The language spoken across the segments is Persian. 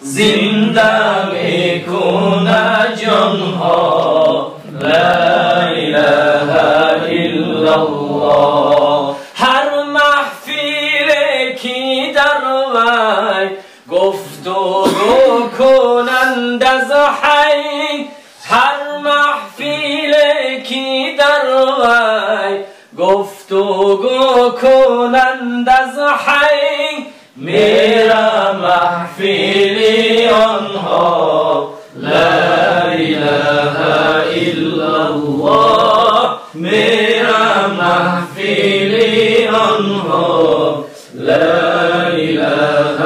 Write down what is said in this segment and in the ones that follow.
زنده میکنه جانها لا اله الا الله. هر محفل کی در وی گفتگو کنند از حی، هر محفل کی در وی گفتگو کنند از حی، میرا محفلی آنها لا اله الا الله، میرا محفلی آنها لا اله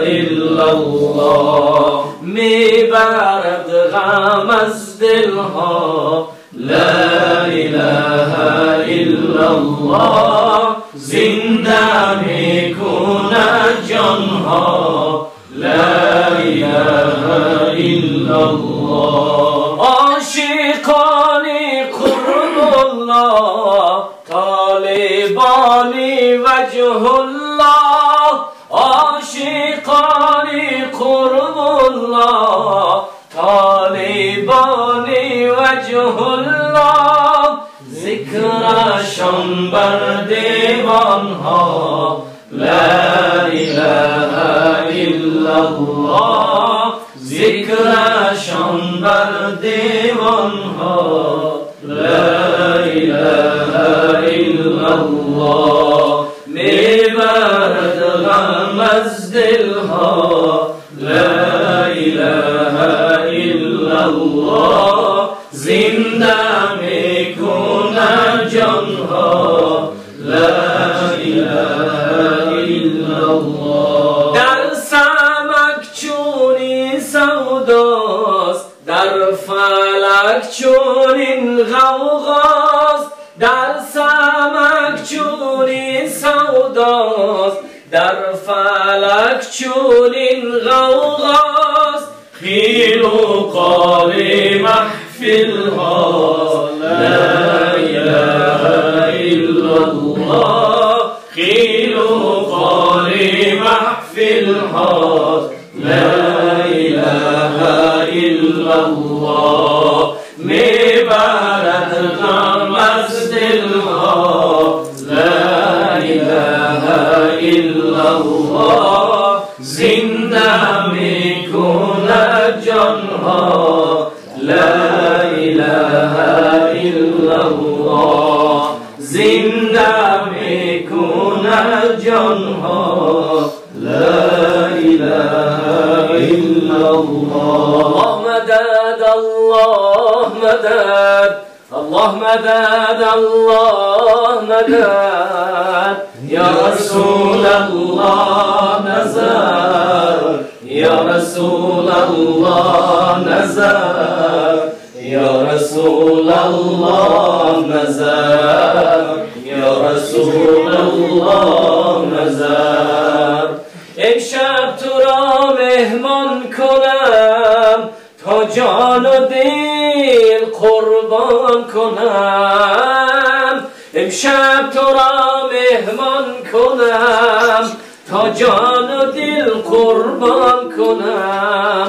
الا الله. میبرد غم از دلها لا اله الا الله، زنده میکنه جانها لا اله الا الله. عاشقانی قرب الله، طالبانی وجه الله، عاشقانی قرب الله، طالبانی وجه الله، ذکرشان بر دیوانها لا اله الا الله، ذکرشان بر دیوانها لا اله الا الله. میبرد غم از دلها لا اله الا الله، زنده میکنه جانها لا اله الا الله. در سمک چونین سوداست، در فلک چونین غوغاست، در سمک چونین سوداست، در فلک چونین غوغاست، خیل و قال محفلها لا اله الا الله، خیل و قال محفلها لا اله الا الله. میبرد غم از دلها لا اله الا الله، زنده میکنه جانها لا اله الا الله، زنده میکنه جانها لا اله الا الله. مدد الله مدد، الله مدد الله مدد، یا رسول الله نظر، یا رسول الله نظر، یا رسول الله نظر، یا رسول الله نظر. امشب تو را مهمان کنم، تا جان و دل قربان کنم. امشب تو را مهمان کنم، تا جان و دل قربان کنم.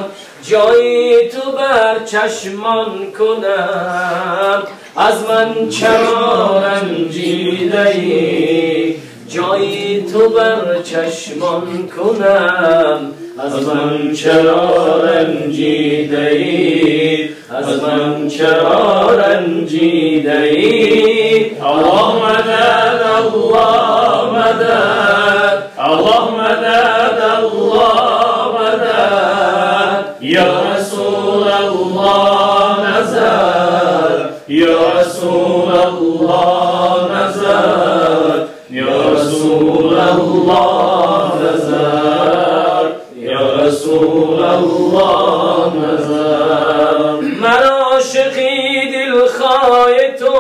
جای تو بر چشمان کنم، از من چرا رنجیده ای؟ جای تو بر چشمان کنم، از من چرا رنجیده ای؟ از من چرا رنجیده ای؟ الله مدد الله مدد، الله مدد الله مدد، یا رسول الله نظر، یا رسول الله نظر، یا رسول الله نظر، یا رسول الله نظر. من عاشقی دلخواه تو،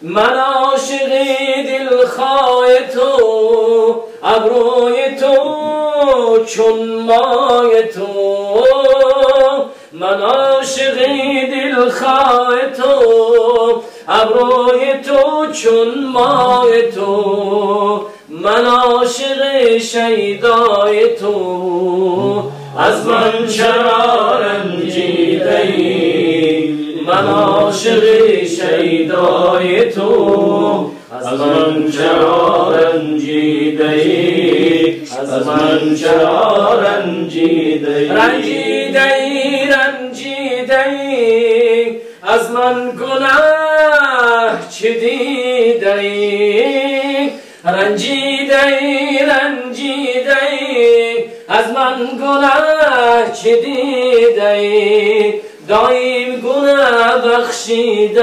من عاشقی دلخواه تو، ابروی تو چون مای تو. من عاشقی دلخواه تو، ابروی تو چون مای تو. من عاشق شیدای تو، از من چرا رنجیدی من عاشق شیدای تو از من چرا رنجیدی از من چرا رنجیدی رنجیدی از من گناه چه دیدی رنجیدی از من گناه چه دیدی دایم گناه بخشیدی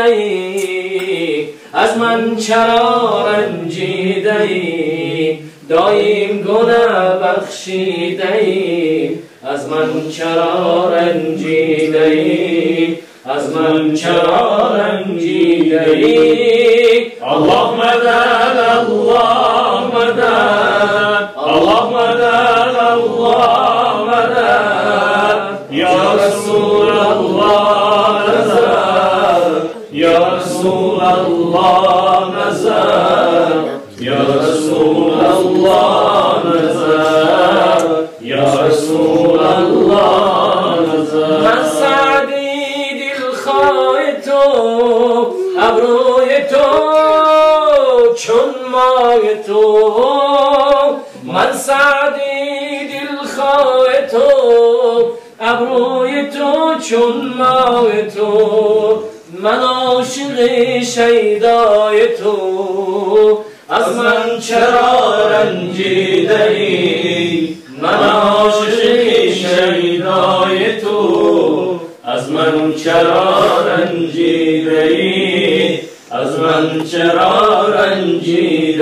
از من چرا رنجیدی دایم گناه بخشیدی از من چرا رنجیدی از من چرا رنجیدی الله مدد الله مدد الله مدد الله مدد یا رسول الله نظر یا رسول الله نظر یا رسول الله نظر یا رسول الله نظر من سعدی دلخواه تو ابروی تو چون ماه تو من سعدی دلخواه تو ابروی تو چون ماه تو من عاشق شیدای تو از من چرا رنجیدی من عاشق شیدای تو از من چرا رنجیدی از من چرا رنجیدی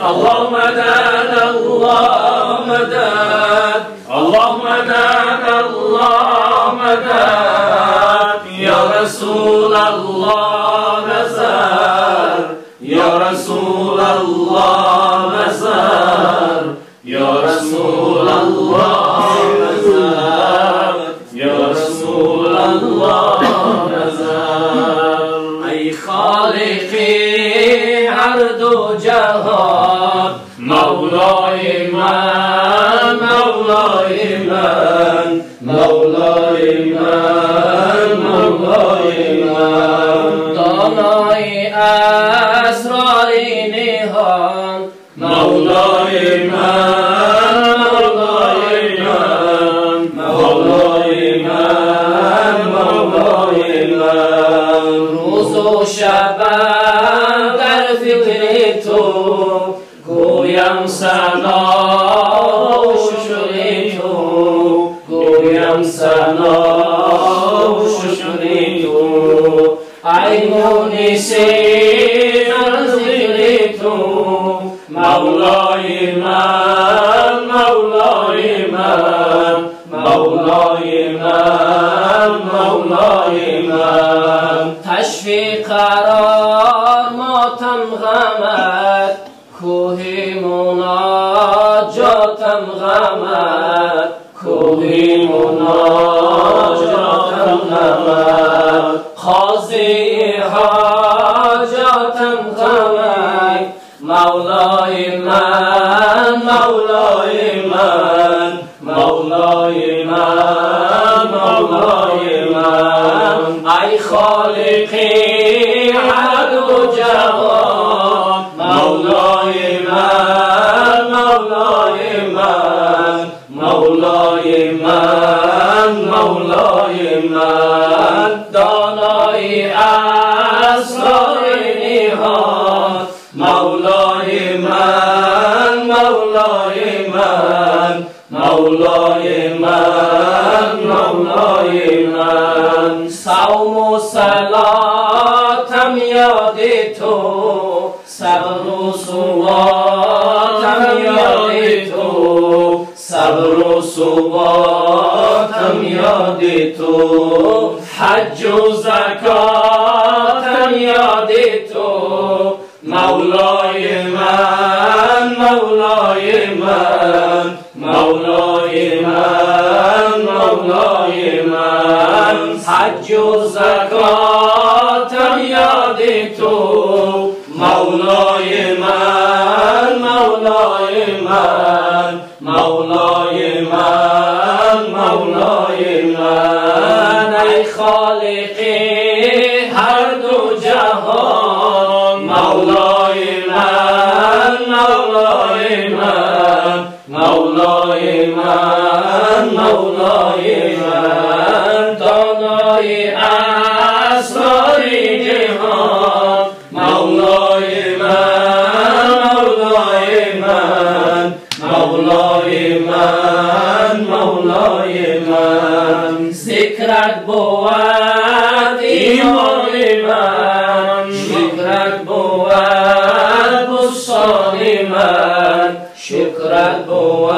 الله مدد الله مدد الله مدد الله مدد یا رسول الله نظر یا رسول الله نظر یا رسول الله نظر یا رسول الله نظر ای خالقی هر دو جهان مولای من مولای من مولای من مولای من دانای اسرار نهان مولای من مولای من مولای من مولای من روز و شب در فکر تو گویم ثنا و شکر تو گویم ثنا و شکر تو ای مونس از ذکر تو مولای من مولای من مولای من مولای من تشفیق قرار ماتم غمت کوه مناجاتم غمت کوه مناجاتم غمت قاضی حاجاتم غمت مولای من مولای من مولای من مولای من ای خالقی هر دو جهان مولای من مولای من مولای من مولای من دانای اسرار نهان مولای من مولای من مولای من مولای من صوم و صلاتم یاد تو صبر و ثباتم یاد تو صبر و ثباتم یاد تو حج و زکاتم یاد تو مولای من مولای من مولای من مولای من حج و زکاتم یاد تو مولای من مولای من مولای من مولای من ای خالق هر دو جهان مولای من مولای من مولای من مولای من دانای اسرار جهان مولای من مولای من مولای من مولای من ذکرت بود ایمان من شکرت بود بستان من شکرت بود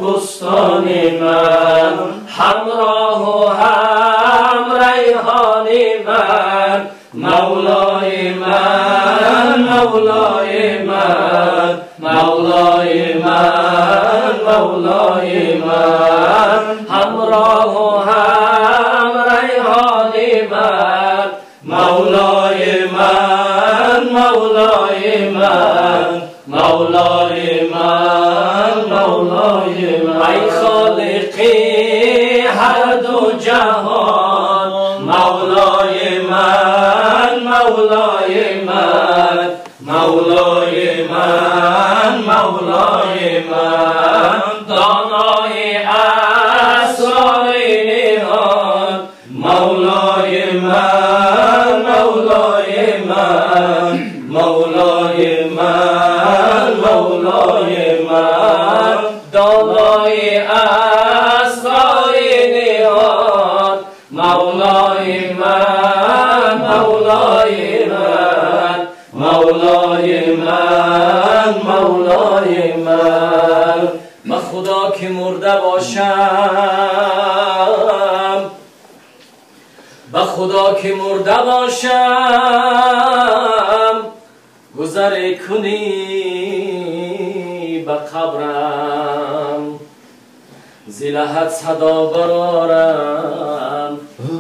بستان من همراه و هم ریحان من مولای من مولای من مولای من مولای من همراه و هم ریحان من مولای من مولای من مولای من مولای من ای خالقی هر دو جهان مولای من مولای من مولای من مولای من دانای اسرار نهان مولای من مولای من مولای من مولای من دانای اسرار نهان مولای من مولای من مولای من مولای من به خدا که مرده باشم به خدا که مرده باشم گذر کنی به قبرم زلهت صدا برارم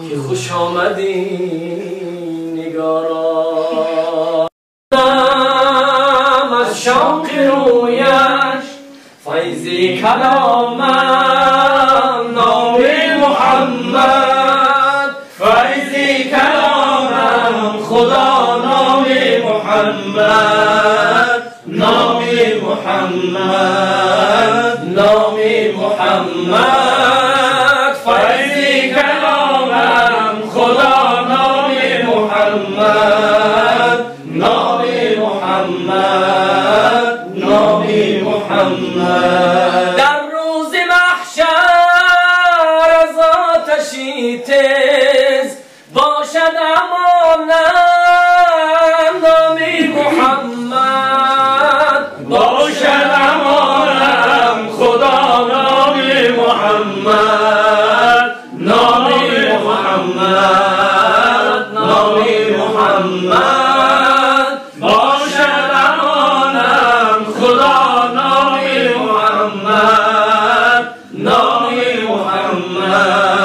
که خوش آمدی نگارا از شوق رویش فیضی کلامم نام محمد فیضی کلامم خدا نام محمد نام محمد نام محمد فیضی کلامم خدا نام محمد نام محمد نام محمد در روز محشر از آتشی تیز باشد امانم نام محمد باشد امانم خدا نام محمد نام محمد نام محمد باشد امانم خدا نام محمد نام محمد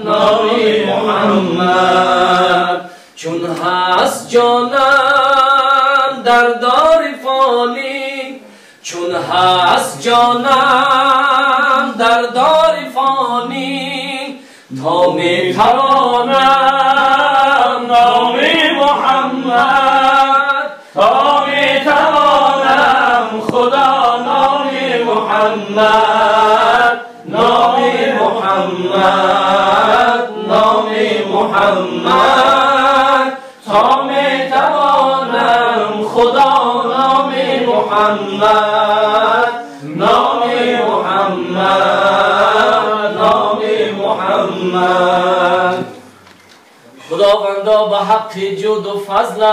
نام محمد چون هست جانم در دار فانی چون هست جانم در دار فانی تا می توانم نام محمد تا می توانم خدا نام محمد نام محمد نام محمد تا می توانم خدا نام محمد نام محمد نام محمد خداوندا به حق جود و فضلت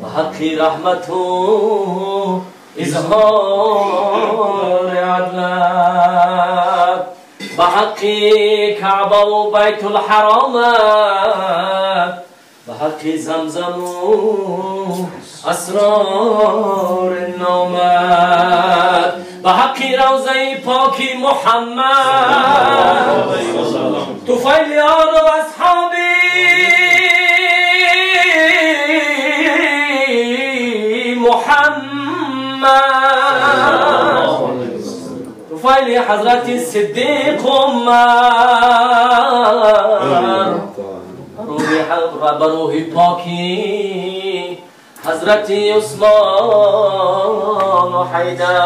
به حق رحمت و اظهار عدلت به حق کعبه و بیت الحرام به حق زمزم و اسرار نامت به حق روضه پاک محمد طفیل آل و اصحابی محمد توفیل حضرت صدیق عمر روح پاکی حضرت عثمان و حیدر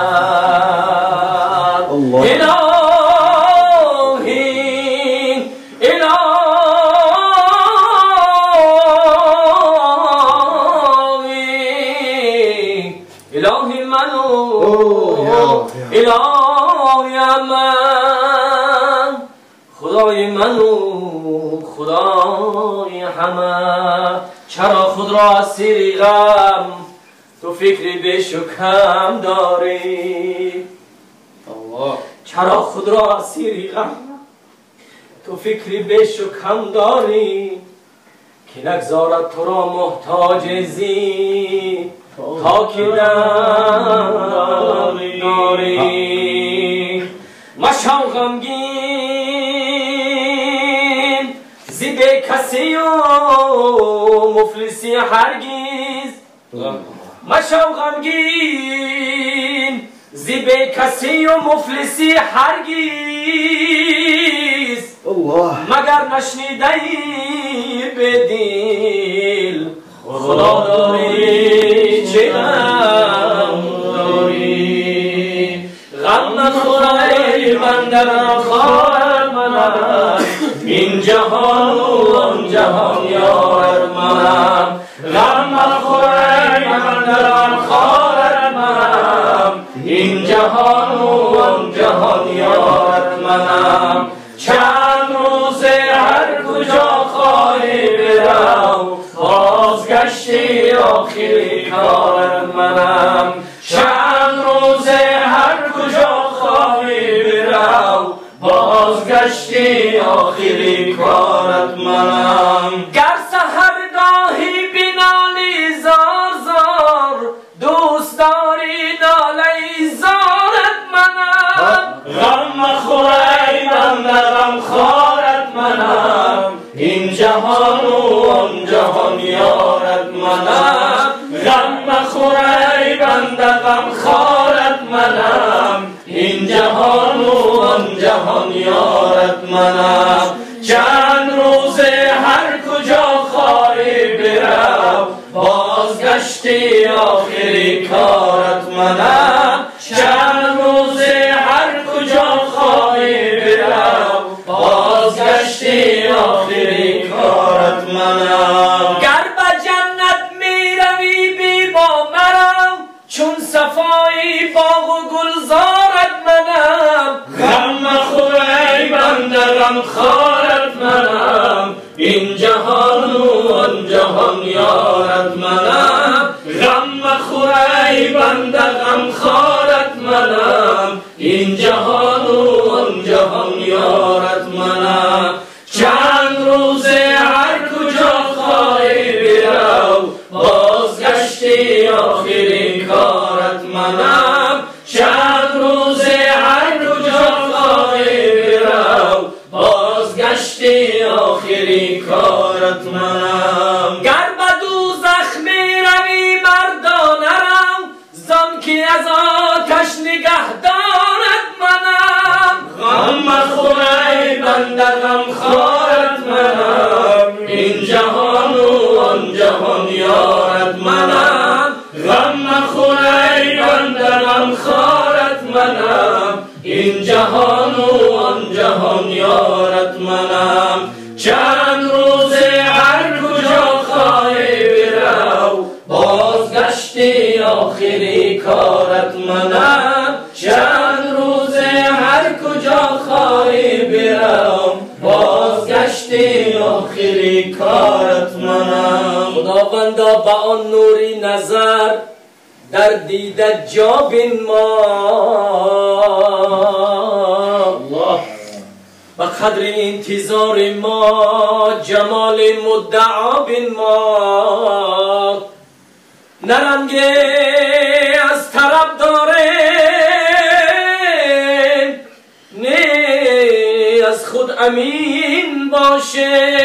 الهی الهی منو الهی من خدای منو خدای همه چرا خود را اسیر غم تو فکری بیش و کم داری چرا خود را اسیر غم تو فکری بیش و کم داری که نگذارد تو را محتاج زی تا که داری مشو غمگین زی به کسی و مفلسی هرگیز مشو غمگین زی به کسی و مفلسی هرگیز مگر نشنیده به دل خدا داری چه غم داری غم نخوری بنده را خواهد منم این جهان و آن جهان یار منم غم نخوری بنده را خواهد منم این جهان و آن جهان یار منم چند روزه هر کجا خواهی برم بازگشتی آخری کار منم چند روزه هر کجا خواهی برم بازگشتی آخری کارت منم گر سحرگاهی بینالی زار زار دوست داری نالی زارت منم غم مخوری بنده غم خارت منم این جهان و آن جهان یارت منم غم مخوری بنده غم خارت منم این جهان و آن جهان یارت منم چند روزه هر کجا خواهی برم بازگشتی آخری کارت منم چند روزه هر کجا خواهی برم بازگشتی آخری کارت منم گر به جنت می روی بی با مرم چون صفایی باغ و گلزارت منم غم مخوری بنده غم خارت منم این جهان و آن جهان یارت منم غم مخوری بنده غم خارت منم این جهان و آن جهان یارت منم چند روزه هر کجا خواهی برم بازگشتی آخری کارت منم چند روزه هر کجا خواهی برم بازگشتی آخری کارت منم گر به دوزخ می روی مردانه رو زان که از آتش نگهدارت منم غم مخوری بنده غم خارت منم این جهان و آن جهان یارت منم غم مخوری بنده غم خارت منم این جهان و آن جهان یارت منم چند روزه هر کجا خواهی برم بازگشتی آخری کارت منم چند روزه هر کجا خواهی برم بازگشتی آخری کارت منم خداوندا به آن نوری نظر در دیده جا بنما و قدر انتظار ما جمال مدعا بنما نرنگه از طرف داره نه از خود امین باشه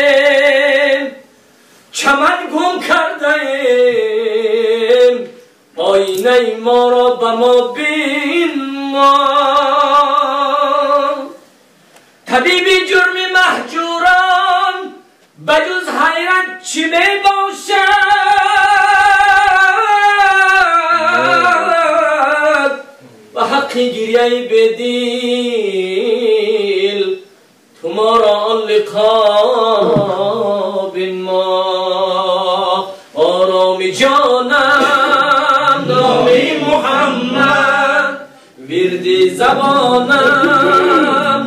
چمن گم کرده آینه ما را به ما بین ما طبیب جرم محجوران بجز حیرت چی می باشد و حق گریه بدیل تو ما را آن لقاب ما آرام جانم نامی محمد وردی زبانم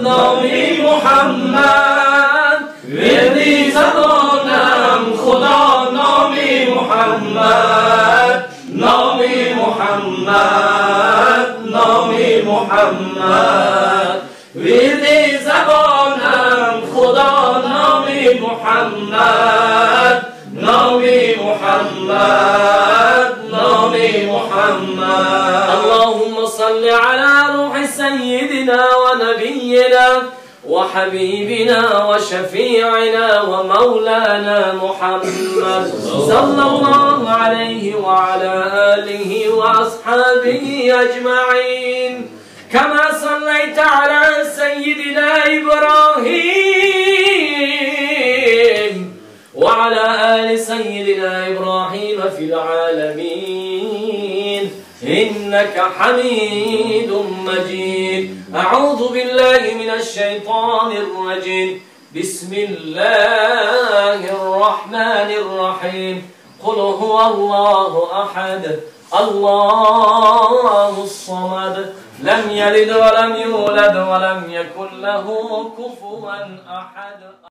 نامی محمد وردی زبانم خدا نامی محمد نامی محمد نامی محمد وردی زبانم خدا نامی محمد نامی محمد نامی محمد اللهم صل على روح سيدنا ونبينا وحبيبنا وشفيعنا ومولانا محمد صلى الله عليه وعلى آله وأصحابه أجمعين كما صليت على سيدنا إبراهيم وعلى آل سيدنا إبراهيم في العالمين إنك حميد مجيد أعوذ بالله من الشيطان الرجيم بسم الله الرحمن الرحيم قل هو الله أحد الله الصمد لم يلد ولم يولد ولم يكن له كفوا أحد